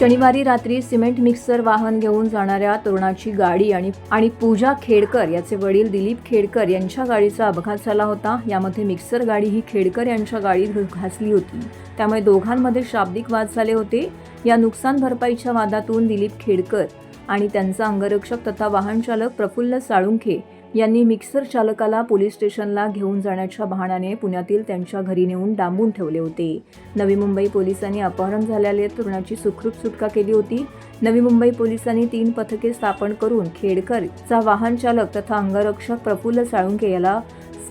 शनिवारी रात्री cement mixer वाहन घेऊन जाणाऱ्या तरुणाची गाडी आणि पूजा खेडकर याचे वडील दिलीप खेडकर यांच्या गाडीचा अपघात झाला होता। यामध्ये मिक्सर गाडी ही खेडकर यांच्या गाडीत घासली होती, त्यामुळे दोघांमध्ये शाब्दिक वाद झाले होते। या नुकसान भरपाईच्या वादातून दिलीप खेडकर आणि त्यांचा अंगरक्षक तथा वाहन चालक प्रफुल्ल साळुंखे यांनी मिक्सर चालकाला पोलीस स्टेशनला घेऊन जाण्याच्या बहाण्याने पुण्यातील त्यांच्या घरी नेऊन डांबून ठेवले होते। नवी मुंबई पोलिसांनी अपहरण झालेल्या तरुणाची सुखरूप सुटका केली होती। नवी मुंबई पोलिसांनी 3 पथके स्थापन करून खेडकरचा वाहन चालक तथा अंगरक्षक प्रफुल्ल साळुंखे याला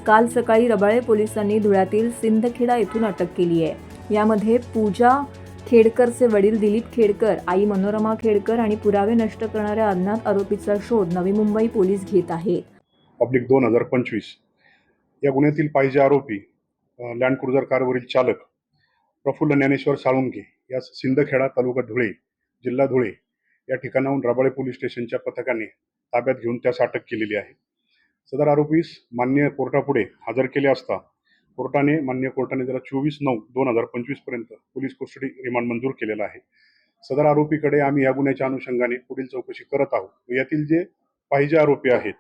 काल सकाळी रबाळे पोलिसांनी धुळ्यातील सिंदखेडा येथून अटक केली आहे। यामध्ये पूजा खेडकरचे वडील दिलीप खेडकर, आई मनोरमा खेडकर आणि पुरावे नष्ट करणाऱ्या अज्ञात आरोपीचा शोध नवी मुंबई पोलीस घेत आहेत। पब्लिक 2025 या गुन्ह्यातील पाहिजे आरोपी लँड क्रुझर कारवरील चालक प्रफुल्ल ज्ञानेश्वर साळुंखे यास सिंदखेडा तालुका धुळे जिल्हा धुळे या ठिकाणाहून रबाळे पोलीस स्टेशनच्या पथकाने ताब्यात घेऊन त्यास अटक केलेली आहे। सदर आरोपीस मान्य कोर्टापुढे हजर केले असता मान्य कोर्टाने त्याला 24/9/2025 पर्यंत पोलीस कस्टडी रिमांड मंजूर केलेला आहे। सदर आरोपीकडे आम्ही या गुन्ह्याच्या अनुषंगाने पुढील चौकशी करत आहोत। यातील जे पाहिजे आरोपी आहेत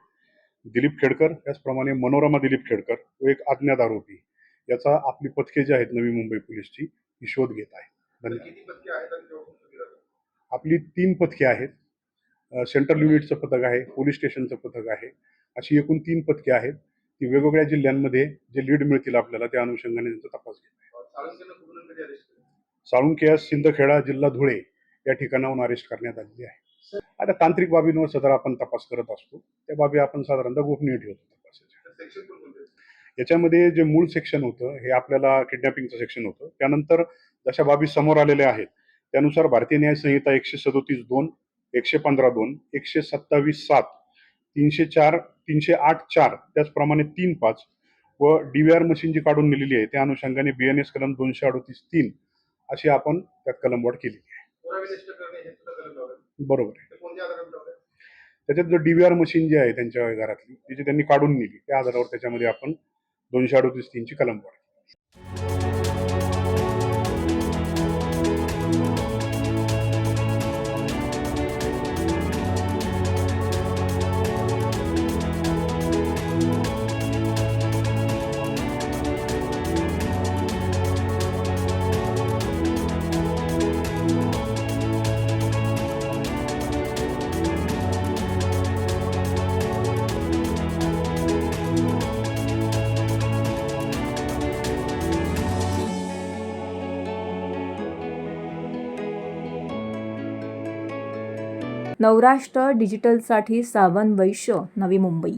दिलीप खेडकर, त्याचप्रमाणे मनोरमा दिलीप खेडकर व एक अज्ञात आरोपी याचा आपली पथके जी आहेत नवी मुंबई पोलीसची ही शोध घेत आहे। धन्यवाद। आपली 3 पथके आहेत। सेंट्रल युनिटचं पथक आहे, पोलीस स्टेशनचं पथक आहे, अशी एकूण 3 पथके आहेत। ती वेगवेगळ्या जिल्ह्यांमध्ये जे लीड मिळतील आपल्याला त्या अनुषंगाने त्यांचा तपास घेत आहे। साळुंखे यास सिंदखेडा जिल्हा धुळे या ठिकाणाहून अरेस्ट करण्यात आलेली आहे। आता तांत्रिक बाबींवर सदर आपण तपास करत असतो, त्या बाबी आपण साधारणतः गोपनीय ठेवतो तपासाच्या। याच्यामध्ये जे मूळ सेक्शन होतं हे आपल्याला किडनॅपिंगचं सेक्शन होतं। त्यानंतर जशा बाबी समोर आलेल्या आहेत त्यानुसार भारतीय न्याय संहिता 137(2), 115(2), 127(7), 304, 308(4), त्याचप्रमाणे 3(5) व DVR मशीन जी काढून नेलेली आहे त्या अनुषंगाने BNS कलम 238(3) अशी आपण त्यात कलमवाढ केलेली आहे। बरोबर आहे। त्याच्यात जो DVR मशीन जी आहे त्यांच्या घरातली ती जी त्यांनी काढून नेली त्या आधारावर त्याच्यामध्ये आपण 238(3) ची कलमवाढ नवराष्ट्र डिजिटलसाठी सावन वैश्य, नवी मुंबई।